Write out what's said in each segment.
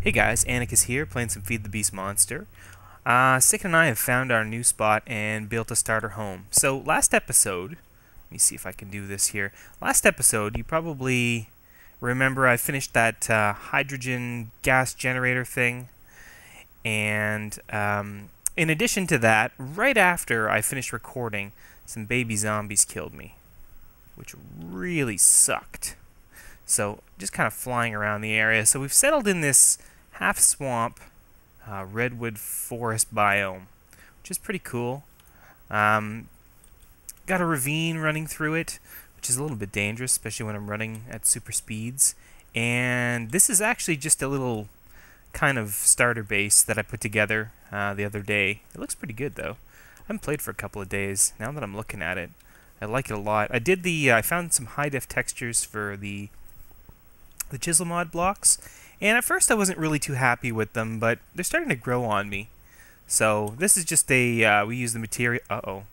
Hey guys, Antikas here, playing some Feed the Beast Monster. Sick and I have found our new spot and built a starter home. So last episode, let me see if I can do this here. Last episode, you probably remember I finished that hydrogen gas generator thing. And in addition to that, right after I finished recording, some baby zombies killed me, which really sucked. So just kind of flying around the area. So we've settled in this half swamp redwood forest biome, which is pretty cool. Got a ravine running through it, which is a little bit dangerous, especially when I'm running at super speeds. And this is actually just a little kind of starter base that I put together the other day. It looks pretty good though. I haven't played for a couple of days. Now that I'm looking at it, I like it a lot. I found some high def textures for the chisel mod blocks, and at first I wasn't really too happy with them, but they're starting to grow on me. So this is just a we use the material.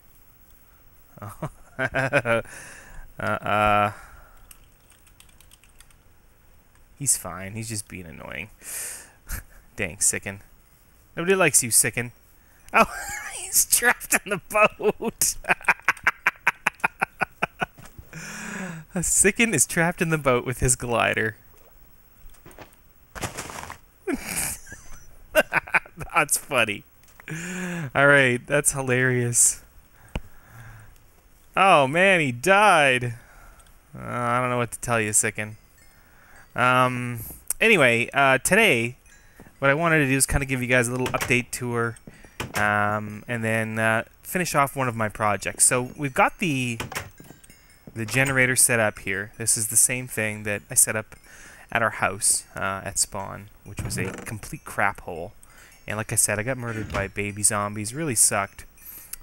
He's fine. He's just being annoying. Dang, Sicken. Nobody likes you, Sicken. Oh, he's trapped in the boat. Sicken is trapped in the boat with his glider. That's funny. Alright, that's hilarious. Oh man, he died. I don't know what to tell you, Sicken. Anyway, today, what I wanted to do is kind of give you guys a little update tour, and then finish off one of my projects. So we've got the generator set up here. This is the same thing that I set up at our house at spawn, which was a complete crap hole. And like I said, I got murdered by baby zombies. Really sucked.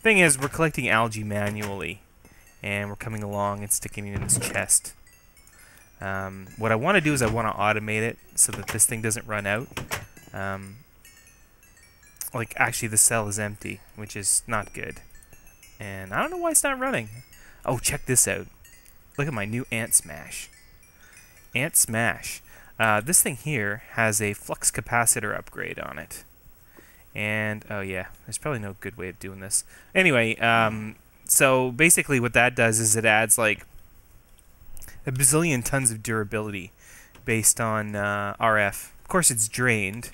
Thing is, we're collecting algae manually, and we're coming along and sticking it in this chest. What I want to do is I want to automate it so that this thing doesn't run out. Like, actually, the cell is empty, which is not good. And I don't know why it's not running. Oh, check this out. Look at my new Ant Smash. Ant Smash. This thing here has a Flux capacitor upgrade on it. And, oh yeah, there's probably no good way of doing this. Anyway, so basically what that does is it adds like a bazillion tons of durability based on RF. Of course, it's drained,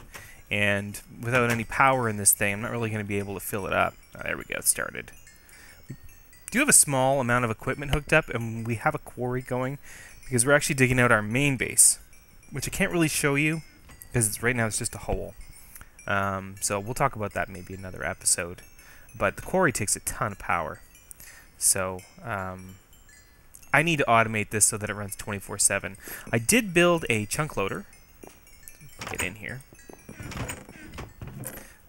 and without any power in this thing, I'm not really going to be able to fill it up. Oh, there we go, it started. We do have a small amount of equipment hooked up, and we have a quarry going, because we're actually digging out our main base, which I can't really show you, because right now it's just a hole. So we'll talk about that maybe another episode. But the quarry takes a ton of power. So I need to automate this so that it runs 24/7. I did build a chunk loader. Get in here.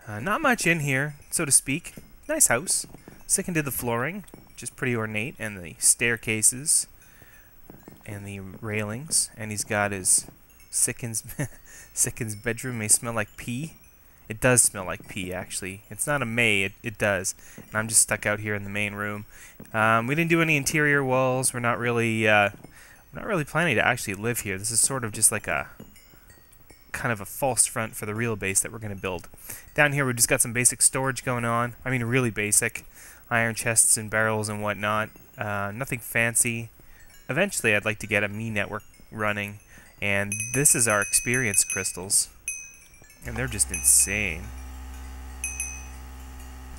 Not much in here, so to speak. Nice house. Sicken did the flooring, which is pretty ornate, and the staircases, and the railings. And he's got his Sicken's bedroom may smell like pee. It does smell like pee, actually. It's not a may, it does. And I'm just stuck out here in the main room. We didn't do any interior walls. We're not really planning to actually live here. This is sort of just like a kind of a false front for the real base that we're going to build. Down here, we've just got some basic storage going on. I mean, really basic. Iron chests and barrels and whatnot. Nothing fancy. Eventually, I'd like to get a me network running. And this is our experience crystals. And they're just insane.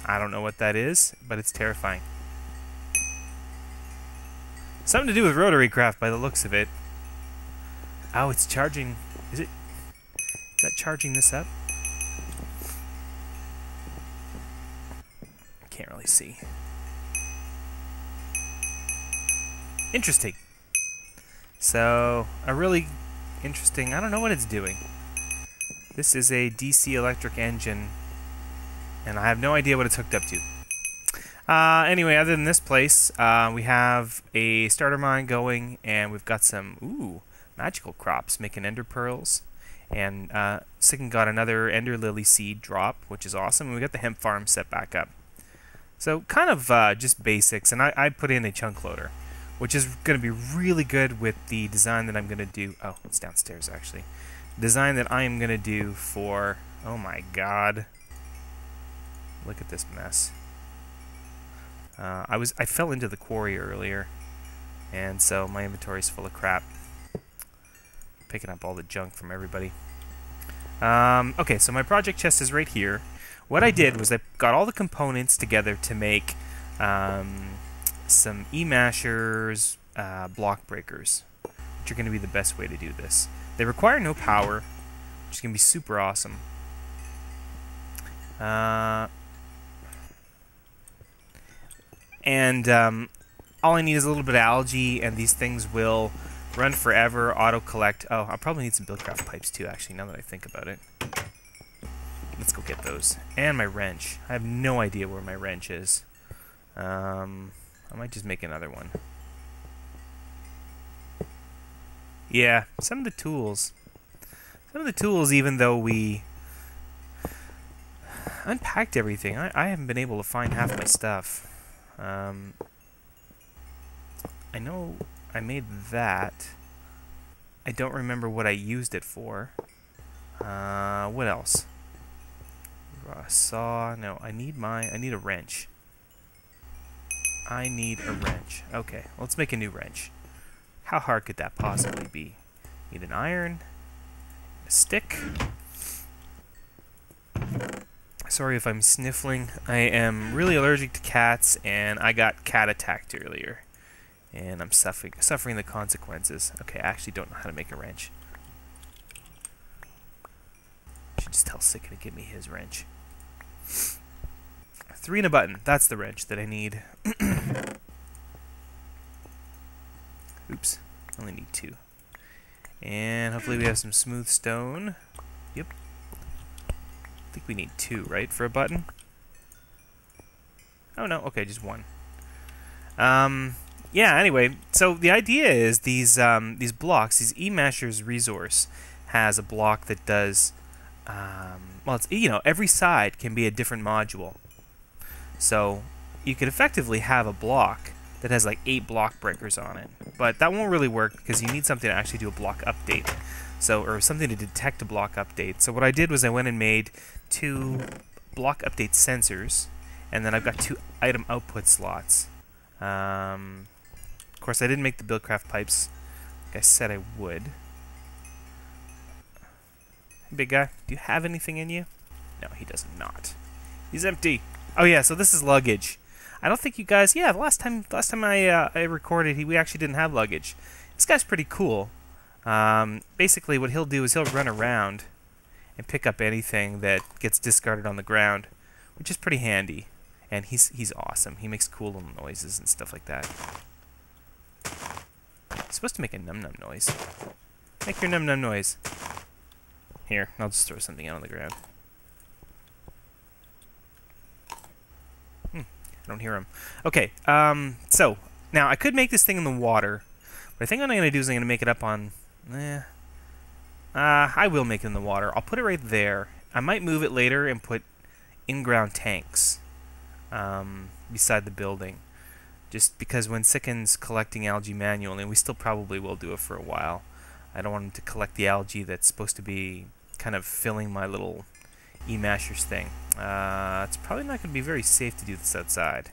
I don't know what that is, but it's terrifying. Something to do with rotary craft by the looks of it. Oh, it's charging. Is that charging this up? Can't really see. Interesting. So, a really interesting... I don't know what it's doing. This is a DC electric engine, and I have no idea what it's hooked up to. Anyway, other than this place, we have a starter mine going, and we've got some, magical crops making ender pearls. And Sicken got another ender lily seed drop, which is awesome, and we got the hemp farm set back up. So kind of just basics, and I put in a chunk loader, which is going to be really good with the design that I'm going to do. Oh, it's downstairs, actually. design that I am going to do for... Oh my god. Look at this mess. I fell into the quarry earlier, and so my inventory is full of crap. Picking up all the junk from everybody. Okay, so my project chest is right here. What I did was I got all the components together to make some E-mashers, block breakers, which are going to be the best way to do this. They require no power, which is going to be super awesome. All I need is a little bit of algae, and these things will run forever, auto-collect. Oh, I'll probably need some Buildcraft pipes too, actually, now that I think about it. Let's go get those. And my wrench. I have no idea where my wrench is. I might just make another one. Yeah, some of the tools. Some of the tools, even though we unpacked everything, I haven't been able to find half my stuff. I know I made that. I don't remember what I used it for. What else? Saw. No, I need a wrench. I need a wrench. Okay, let's make a new wrench. How hard could that possibly be? Need an iron, a stick. Sorry if I'm sniffling. I am really allergic to cats, and I got cat attacked earlier. And I'm suffering the consequences. Okay, I actually don't know how to make a wrench. I should just tell Sika to give me his wrench. 3 and a button. That's the wrench that I need. Oops. I only need 2. And hopefully we have some smooth stone. Yep. I think we need 2, right, for a button? Oh, no. Okay, just 1. Yeah, anyway, so the idea is these blocks, these E-mashers resource has a block that does, well, it's, you know, every side can be a different module. So you could effectively have a block that has like 8 block breakers on it. But that won't really work because you need something to actually do a block update. So, or something to detect a block update. So what I did was I went and made 2 block update sensors, and then I've got 2 item output slots. Of course, I didn't make the Buildcraft pipes like I said I would. Hey, big guy, do you have anything in you? No, he does not. He's empty. Oh yeah, so this is luggage. I don't think you guys... Yeah, the last time I recorded, we actually didn't have luggage. This guy's pretty cool. Basically, what he'll do is he'll run around and pick up anything that gets discarded on the ground, which is pretty handy. And he's awesome. He makes cool little noises and stuff like that. He's supposed to make a num-num noise. Make your num-num noise. Here, I'll just throw something out on the ground. I don't hear him. Okay, so, now I could make this thing in the water, but I think what I'm going to do is I'm going to make it up on... I will make it in the water. I'll put it right there. I might move it later and put in-ground tanks beside the building. Just because when Sikan's collecting algae manually, and we still probably will do it for a while, I don't want him to collect the algae that's supposed to be kind of filling my little E-mashers thing. It's probably not going to be very safe to do this outside.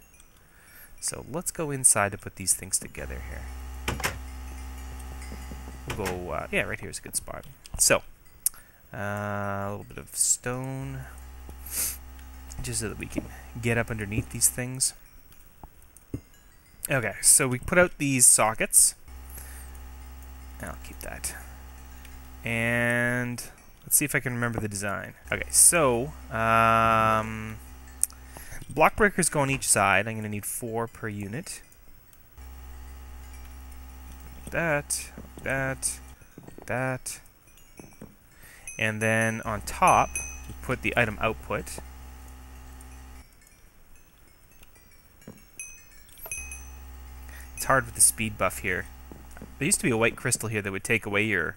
So let's go inside to put these things together here. We'll go, yeah, right here is a good spot. So, a little bit of stone, just so that we can get up underneath these things. Okay, so we put out these sockets. I'll keep that. And let's see if I can remember the design. Okay, so block breakers go on each side. I'm going to need 4 per unit. That. And then on top, we put the item output. It's hard with the speed buff here. There used to be a white crystal here that would take away your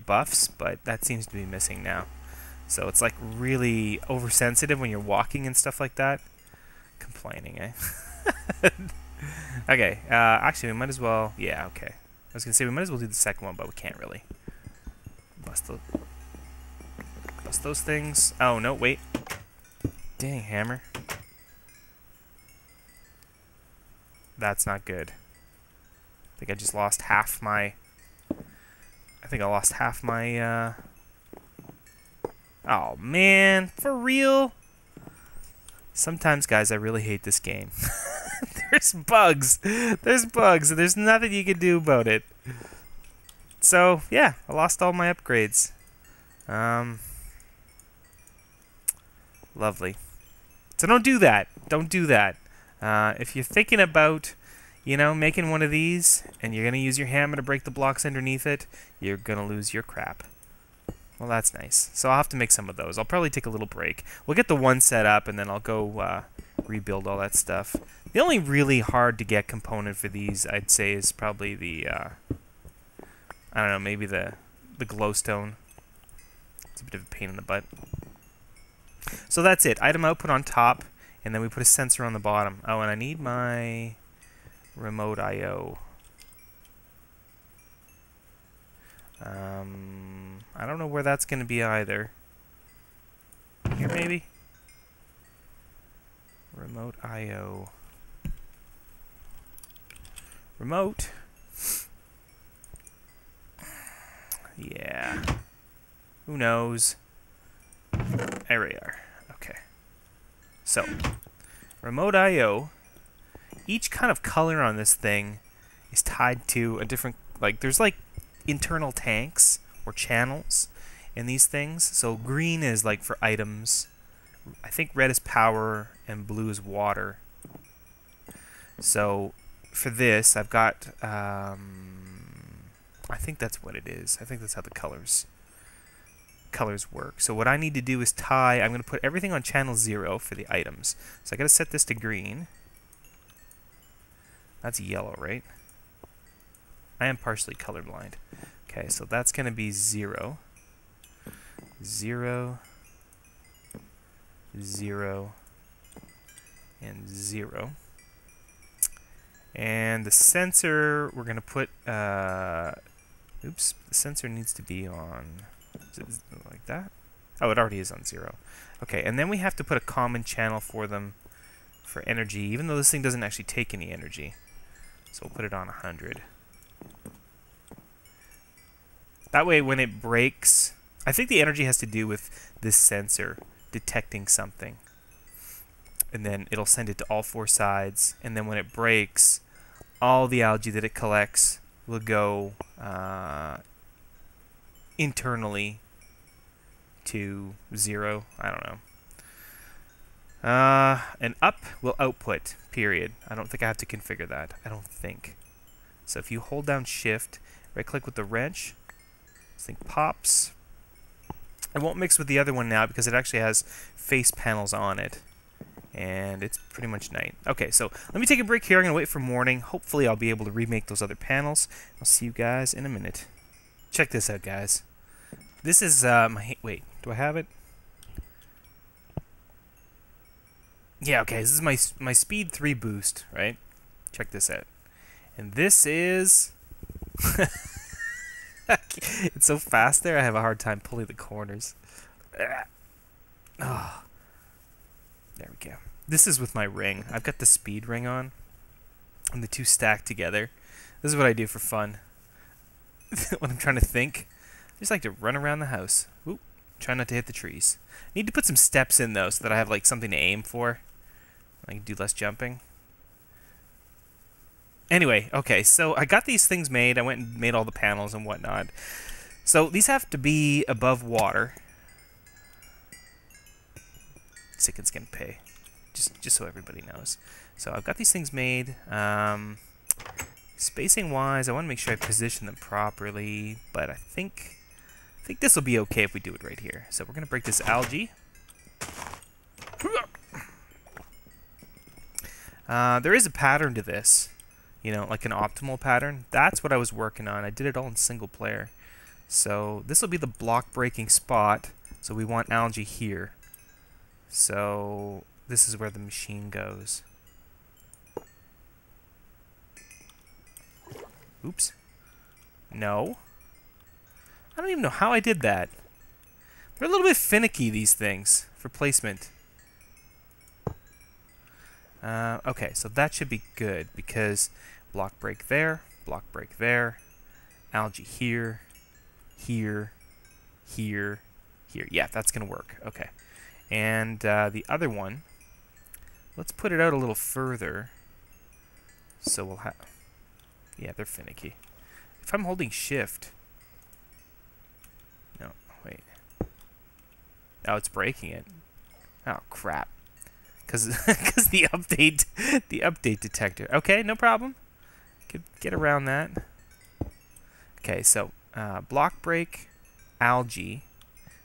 buffs, but that seems to be missing now. So it's like really oversensitive when you're walking and stuff like that. Complaining, eh? Okay, actually we might as well... Yeah, okay. I was going to say we might as well do the second one, but we can't really. Bust the Almost those things. Oh, no, wait. Dang, hammer. That's not good. I think I just lost half my... I think I lost half my, Oh, man. For real? Sometimes, guys, I really hate this game. There's bugs. There's bugs, and there's nothing you can do about it. So, yeah, I lost all my upgrades. Lovely. So don't do that. Don't do that. If you're thinking about, you know, making one of these, and you're going to use your hammer to break the blocks underneath it, you're going to lose your crap. Well, that's nice. So I'll have to make some of those. I'll probably take a little break. We'll get the one set up, and then I'll go rebuild all that stuff. The only really hard to get component for these, I'd say, is probably the, I don't know, maybe the glowstone. It's a bit of a pain in the butt. So that's it. Item output on top, and then we put a sensor on the bottom. Oh, and I need my remote I/O. I don't know where that's going to be either. Here, maybe? Remote I/O. Remote. Yeah. Who knows? There we are. Okay. So, remote I/O. Each kind of color on this thing is tied to a different... Like, there's like internal tanks or channels in these things. So green is like for items. I think red is power and blue is water. So for this, I've got... I think that's what it is. I think that's how the colors work. So what I need to do is tie... I'm going to put everything on channel 0 for the items. So I got to set this to green. That's yellow, right? I am partially colorblind. Okay, so that's going to be 0. 0, 0, and 0. And the sensor, we're going to put... oops, the sensor needs to be on... Is it like that? Oh, it already is on 0. Okay, and then we have to put a common channel for them for energy, even though this thing doesn't actually take any energy. So we'll put it on 100. That way, when it breaks... I think the energy has to do with this sensor detecting something. And then it'll send it to all 4 sides. And then when it breaks, all the algae that it collects will go internally to 0. I don't know. And up will output, period. I don't think I have to configure that. I don't think. So if you hold down Shift, right-click with the wrench, this thing pops. It won't mix with the other one now because it actually has face panels on it. And it's pretty much night. Okay, so let me take a break here. I'm going to wait for morning. Hopefully I'll be able to remake those other panels. I'll see you guys in a minute. Check this out, guys. This is my... Wait, do I have it? Yeah, okay, this is my speed 3 boost, right? Check this out. And this is... It's so fast there, I have a hard time pulling the corners. Oh. There we go. This is with my ring. I've got the speed ring on, and the two stacked together. This is what I do for fun. When I'm trying to think, I just like to run around the house. Oop, try not to hit the trees. Need to put some steps in, though, so that I have like something to aim for. I can do less jumping. Anyway, okay, so I got these things made. I went and made all the panels and whatnot. So these have to be above water. Sick and Skin pay. Just so everybody knows. So I've got these things made. Spacing-wise, I want to make sure I position them properly, but I think this will be okay if we do it right here. So we're going to break this algae. There is a pattern to this. You know, like an optimal pattern. That's what I was working on. I did it all in single player. So this will be the block breaking spot. So we want algae here. So this is where the machine goes. Oops. No. I don't even know how I did that. They're a little bit finicky, these things, for placement. Okay, so that should be good, because block break there, algae here, here, here, here. Yeah, that's going to work. Okay. And the other one, let's put it out a little further. So we'll have... Yeah, they're finicky. If I'm holding shift... No, wait. Oh, it's breaking it. Oh, crap. Because the update detector. Okay, no problem. Could get around that. Okay, so block break, algae.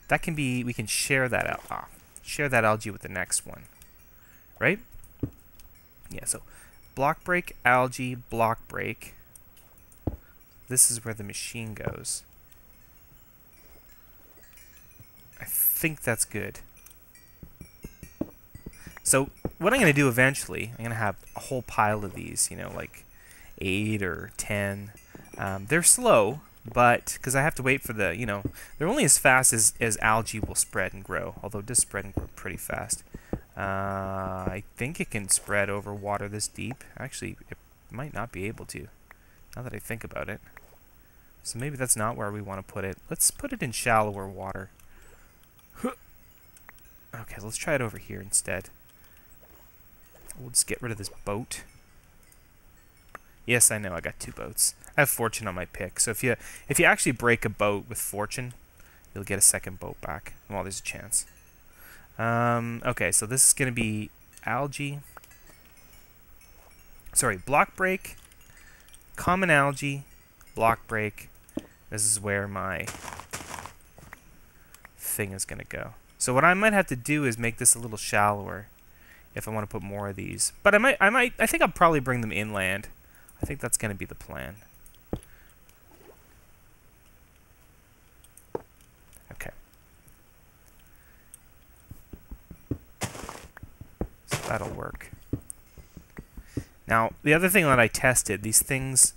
That can be, we can share that out. Share that algae with the next one. Right? Yeah, so block break, algae, block break. This is where the machine goes. I think that's good. So what I'm going to do eventually, I'm going to have a whole pile of these, you know, like 8 or 10. They're slow, but because I have to wait for the, you know, they're only as fast as algae will spread and grow, although it does spread and grow pretty fast. I think it can spread over water this deep. Actually, it might not be able to, now that I think about it. So maybe that's not where we want to put it. Let's put it in shallower water. Okay, let's try it over here instead. We'll just get rid of this boat. Yes, I know, I got 2 boats. I have fortune on my pick, so if you actually break a boat with fortune, you'll get a second boat back. Well, there's a chance. Okay, so this is going to be algae. Sorry, block break, common algae, block break. This is where my thing is going to go. So what I might have to do is make this a little shallower if I want to put more of these. But I think I'll probably bring them inland. I think that's going to be the plan. Okay. So that'll work. Now, the other thing that I tested, these things,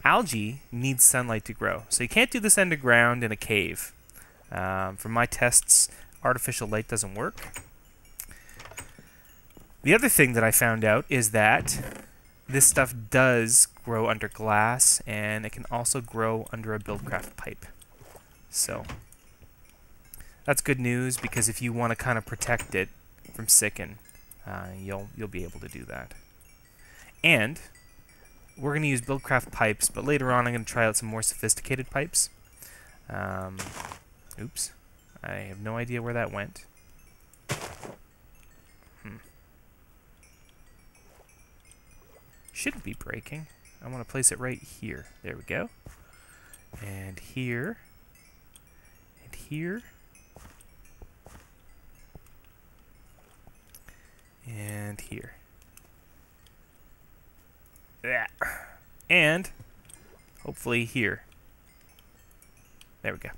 algae needs sunlight to grow. So you can't do this underground in a cave. From my tests, artificial light doesn't work. The other thing that I found out is that this stuff does grow under glass, and it can also grow under a Buildcraft pipe. So that's good news, because if you want to kind of protect it from sicking, you'll be able to do that. And we're going to use Buildcraft pipes, but later on I'm going to try out some more sophisticated pipes. Oops. I have no idea where that went. Shouldn't be breaking. I want to place it right here. There we go. And here. And here. And here. And hopefully here. There we go.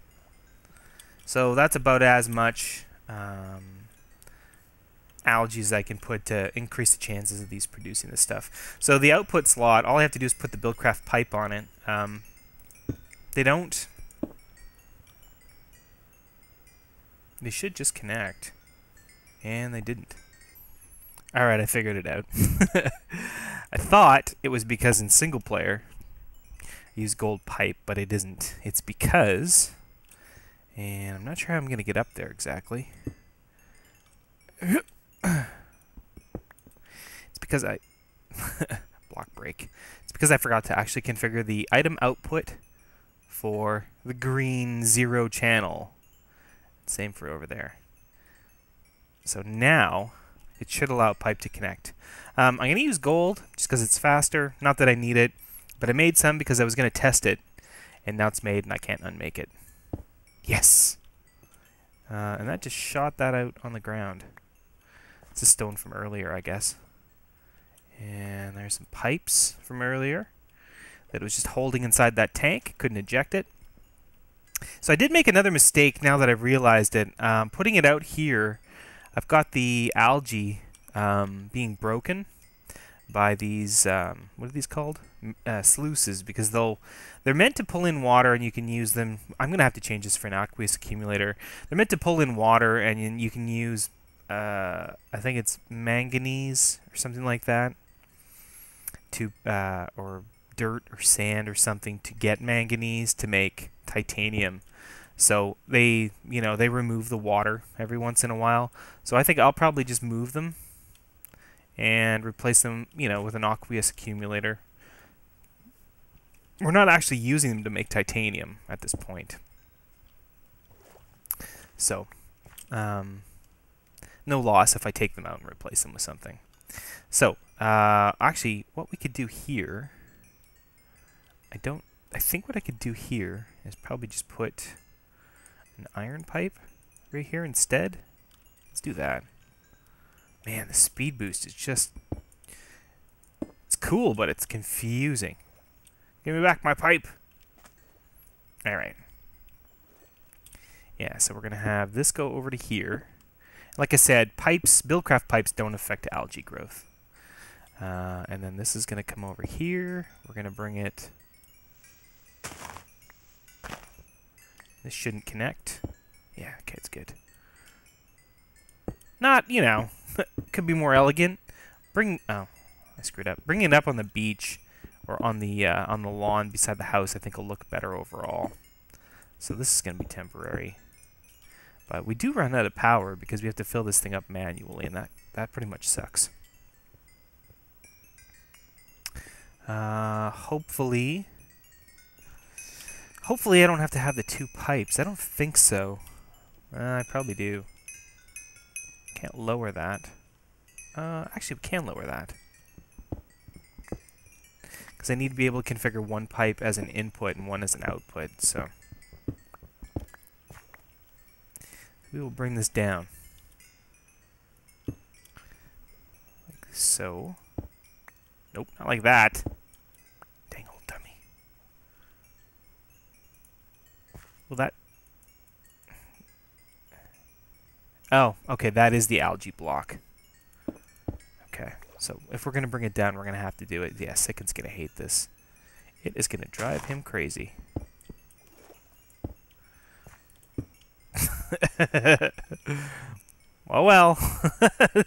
So that's about as much algae as I can put to increase the chances of these producing this stuff. So the output slot, all I have to do is put the Buildcraft pipe on it. They don't... They should just connect. And they didn't. Alright, I figured it out. I thought it was because in single player I use gold pipe, but it isn't. It's because... And I'm not sure how I'm going to get up there exactly. It's because I... block break. It's because I forgot to actually configure the item output for the green 0 channel. Same for over there. So now it should allow pipe to connect. I'm going to use gold just because it's faster. Not that I need it, but I made some because I was going to test it. And now it's made and I can't unmake it. Yes! And that just shot that out on the ground. It's a stone from earlier, I guess. And there's some pipes from earlier that it was just holding inside that tank. Couldn't eject it. So I did make another mistake now that I've realized it. Putting it out here, I've got the algae being broken, by these, what are these called? Sluices, because they're meant to pull in water and you can use them. I'm going to have to change this for an aqueous accumulator. They're meant to pull in water and you can use, I think it's manganese or something like that, to, or dirt or sand or something to get manganese to make titanium. So they remove the water every once in a while. So I think I'll probably just move them and replace them, with an aqueous accumulator. We're not actually using them to make titanium at this point. So, no loss if I take them out and replace them with something. So, actually, what we could do here, I think what I could do here is probably just put an iron pipe right here instead. Let's do that. Man, the speed boost is just... It's cool, but it's confusing. Give me back my pipe! Alright. Yeah, so we're going to have this go over to here. Like I said, Buildcraft pipes don't affect algae growth. And then this is going to come over here. We're going to bring it... This shouldn't connect. Yeah, okay, it's good. Not, could be more elegant. Oh, I screwed up. Bringing it up on the beach or on the lawn beside the house, I think will look better overall. So this is going to be temporary. But we do run out of power because we have to fill this thing up manually, and that pretty much sucks. Hopefully I don't have to have the two pipes. I don't think so. I probably do. Can't lower that. Actually, we can lower that. Because I need to be able to configure one pipe as an input and one as an output, so... We will bring this down. Like so. Nope, not like that. Dang old dummy. Will that... Oh, okay, that is the algae block. Okay, so if we're going to bring it down, we're going to have to do it. Yeah, Sicken's going to hate this. It is going to drive him crazy. Well,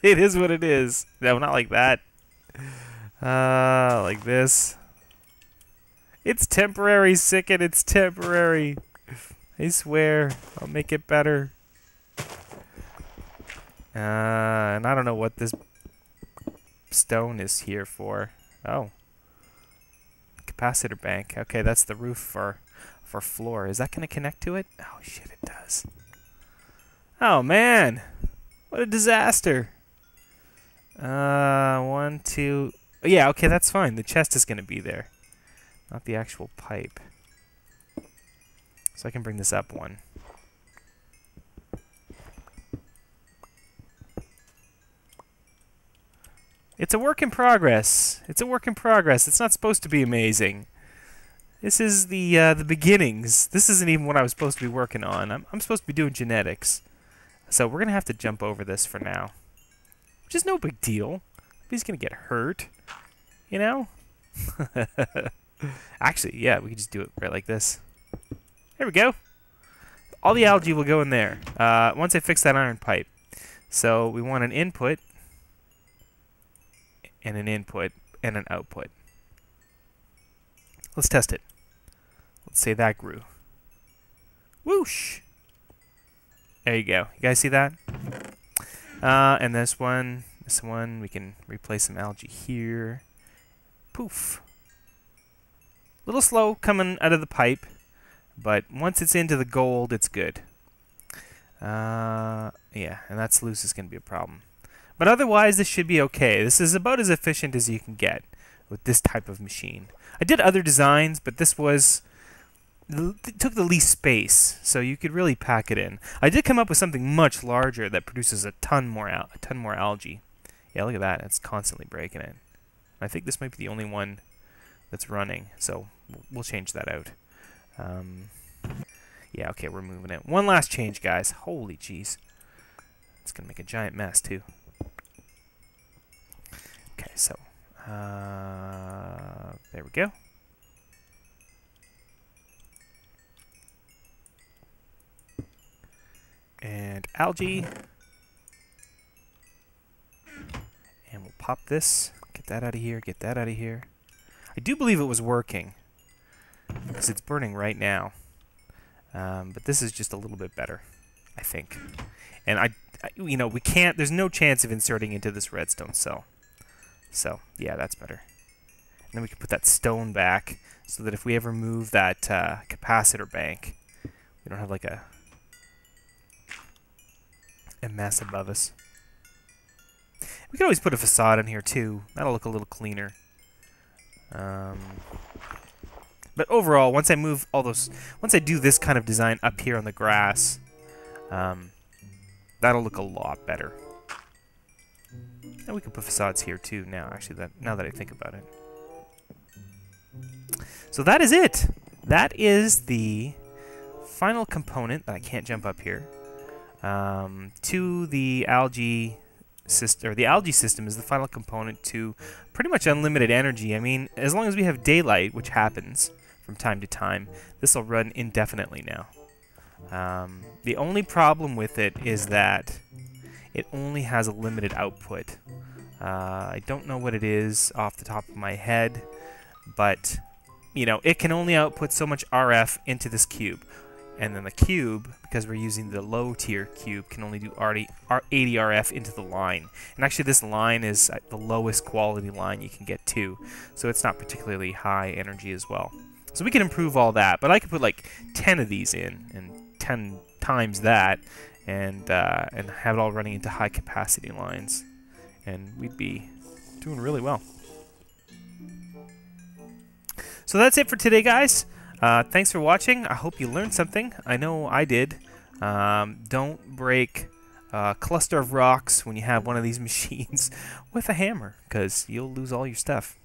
it is what it is. No, not like that. Like this. It's temporary, Sicken, it's temporary. I swear, I'll make it better. And I don't know what this stone is here for. Oh. Capacitor bank. Okay, that's the roof for floor. Is that going to connect to it? Oh, shit, it does. Oh, man. What a disaster. 1, 2... Yeah, okay, that's fine. The chest is going to be there. Not the actual pipe. So I can bring this up one. It's a work in progress. It's a work in progress. It's not supposed to be amazing. This is the beginnings. This isn't even what I was supposed to be working on. I'm supposed to be doing genetics. So we're going to have to jump over this for now. Which is no big deal. Nobody's going to get hurt. You know? Actually, yeah, we can just do it right like this. There we go. All the algae will go in there. Once I fix that iron pipe. So we want an input. And an input. And an output. Let's test it. Let's say that grew. Whoosh! There you go. You guys see that? And this one, we can replace some algae here. Poof. A little slow coming out of the pipe, but once it's into the gold, it's good. Yeah, and that sluice is going to be a problem. But otherwise, this should be okay. This is about as efficient as you can get with this type of machine. I did other designs, but this was... It took the least space, so you could really pack it in. I did come up with something much larger that produces a ton more algae. Yeah, look at that. It's constantly breaking it. I think this might be the only one that's running, so we'll change that out. Yeah, okay, we're moving it. One last change, guys. Holy jeez. It's going to make a giant mess, too. Okay, so There we go. And algae. And we'll pop this. Get that out of here. Get that out of here. I do believe it was working, because it's burning right now. But this is just a little bit better, I think. And you know, we can't. There's no chance of inserting into this redstone cell. So yeah, that's better. And then we can put that stone back, so that if we ever move that capacitor bank, we don't have like a mess above us. We can always put a facade in here too. That'll look a little cleaner. But overall, once I move all those, once I do this kind of design up here on the grass, that'll look a lot better. And we can put facades here too now, actually, now that I think about it. So that is it. That is the final component, that I can't jump up here, to the algae system. Or the algae system is the final component to pretty much unlimited energy. I mean, as long as we have daylight, which happens from time to time, this will run indefinitely now. The only problem with it is that it only has a limited output. I don't know what it is off the top of my head, but you know, it can only output so much RF into this cube. And then the cube, because we're using the low tier cube, can only do 80 RF into the line. And actually this line is the lowest quality line you can get to, so it's not particularly high energy as well. So we can improve all that, but I could put like 10 of these in, and 10 times that, and have it all running into high capacity lines. And we'd be doing really well. So that's it for today, guys. Thanks for watching. I hope you learned something. I know I did. Don't break a cluster of rocks when you have one of these machines with a hammer, because you'll lose all your stuff.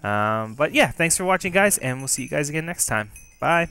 But yeah, thanks for watching, guys, and we'll see you guys again next time. Bye.